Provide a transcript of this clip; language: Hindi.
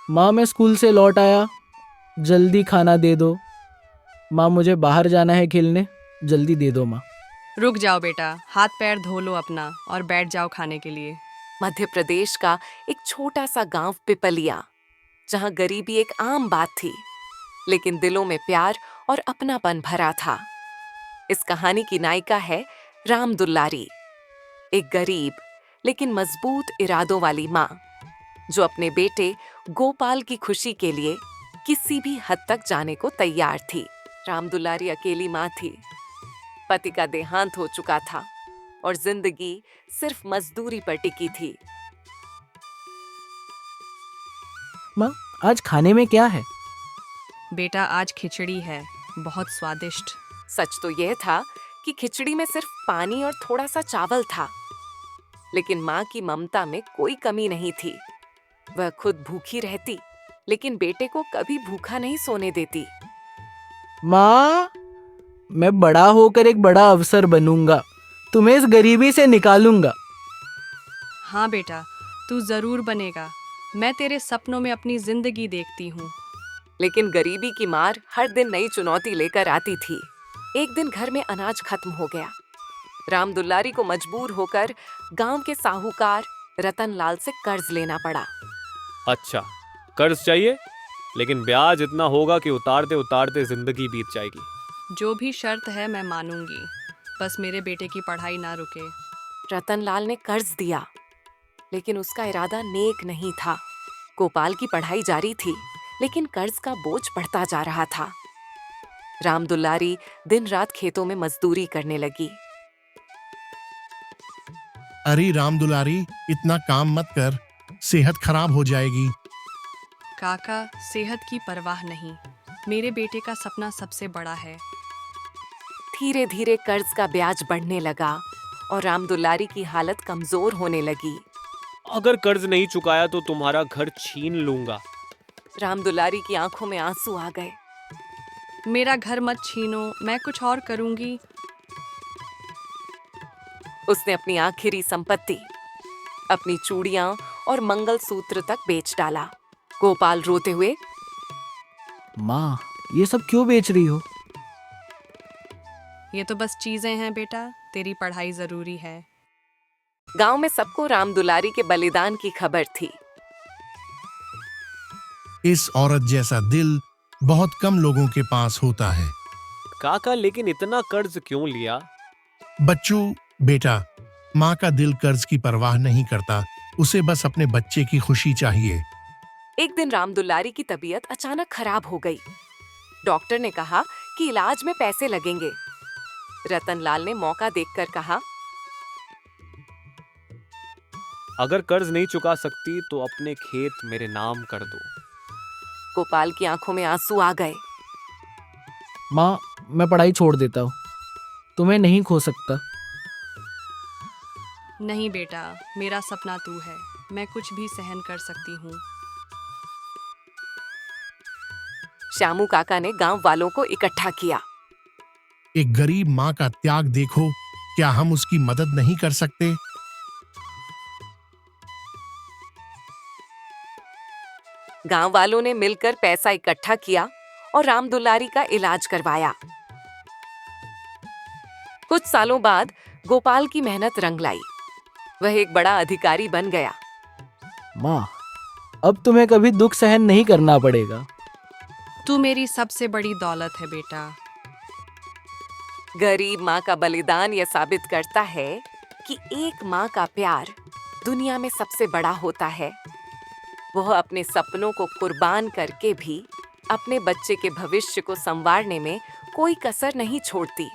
माँ मैं स्कूल से लौट आया, जल्दी खाना दे दो। माँ मुझे बाहर जाना है खेलने, जल्दी दे दो माँ। रुक जाओ बेटा, हाथ पैर धो लो अपना और बैठ जाओ खाने के लिए। मध्य प्रदेश का एक छोटा सा गांव पिपलिया, जहां गरीबी एक आम बात थी, लेकिन दिलों में प्यार और अपनापन भरा था। इस कहानी की नायिका है राम दुलारी, एक गरीब लेकिन मजबूत इरादों वाली माँ, जो अपने बेटे गोपाल की खुशी के लिए किसी भी हद तक जाने को तैयार थी। राम दुलारी अकेली माँ थी। पति का देहांत हो चुका था और जिंदगी सिर्फ मजदूरी पर टिकी थी। माँ आज खाने में क्या है? बेटा आज खिचड़ी है, बहुत स्वादिष्ट। सच तो यह था कि खिचड़ी में सिर्फ पानी और थोड़ा सा चावल था, लेकिन माँ की ममता में कोई कमी नहीं थी। वह खुद भूखी रहती, लेकिन बेटे को कभी भूखा नहीं सोने देती। माँ मैं बड़ा होकर एक बड़ा अफसर बनूंगा, तुम्हें इस गरीबी से निकालूंगा। हाँ बेटा, तू जरूर बनेगा। मैं तेरे सपनों में अपनी जिंदगी देखती हूँ। लेकिन गरीबी की मार हर दिन नई चुनौती लेकर आती थी। एक दिन घर में अनाज खत्म हो गया। राम दुलारी को मजबूर होकर गांव के साहूकार रतन लाल से कर्ज लेना पड़ा। अच्छा, कर्ज चाहिए, लेकिन ब्याज इतना होगा कि उतारते उतारते जिंदगी बीत जाएगी। जो भी शर्त है मैं मानूंगी, बस मेरे बेटे की पढ़ाई ना रुके। रतन लाल ने कर्ज दिया, लेकिन उसका इरादा नेक नहीं था। गोपाल की पढ़ाई जारी थी, लेकिन कर्ज का बोझ बढ़ता जा रहा था। राम दुलारी दिन रात खेतों में मजदूरी करने लगी। अरे राम दुलारी, इतना काम मत कर, सेहत खराब हो जाएगी। काका, सेहत की परवाह नहीं, मेरे बेटे का सपना सबसे बड़ा है। धीरे धीरे कर्ज का ब्याज बढ़ने लगा और राम दुलारी की हालत कमजोर होने लगी। अगर कर्ज नहीं चुकाया तो तुम्हारा घर छीन लूंगा। राम दुलारी की आंखों में आंसू आ गए। मेरा घर मत छीनो, मैं कुछ और करूंगी। उसने अपनी आखिरी संपत्ति, अपनी चूड़ियां और मंगलसूत्र तक बेच डाला। गोपाल रोते हुए, माँ ये सब क्यों बेच रही हो? ये तो बस चीजें हैं बेटा, तेरी पढ़ाई जरूरी है। गांव में सबको राम दुलारी के बलिदान की खबर थी। इस औरत जैसा दिल बहुत कम लोगों के पास होता है। काका, लेकिन इतना कर्ज क्यों लिया? बच्चू बेटा, माँ का दिल कर्ज की परवाह नहीं करता, उसे बस अपने बच्चे की खुशी चाहिए। एक दिन राम दुलारी की तबीयत अचानक खराब हो गई। डॉक्टर ने कहा कि इलाज में पैसे लगेंगे। रतन लाल ने मौका देखकर कहा, अगर कर्ज नहीं चुका सकती तो अपने खेत मेरे नाम कर दो। गोपाल की आंखों में आंसू आ गए। माँ मैं पढ़ाई छोड़ देता हूँ, तुम्हें नहीं खो सकता। नहीं बेटा, मेरा सपना तू है, मैं कुछ भी सहन कर सकती हूँ। श्यामू काका ने गांव वालों को इकट्ठा किया। एक गरीब माँ का त्याग देखो, क्या हम उसकी मदद नहीं कर सकते? गांव वालों ने मिलकर पैसा इकट्ठा किया और राम दुलारी का इलाज करवाया। कुछ सालों बाद गोपाल की मेहनत रंग लाई। वह एक बड़ा अधिकारी बन गया। माँ अब तुम्हें कभी दुख सहन नहीं करना पड़ेगा। तू मेरी सबसे बड़ी दौलत है बेटा। गरीब माँ का बलिदान यह साबित करता है कि एक माँ का प्यार दुनिया में सबसे बड़ा होता है। वह अपने सपनों को कुर्बान करके भी अपने बच्चे के भविष्य को संवारने में कोई कसर नहीं छोड़ती।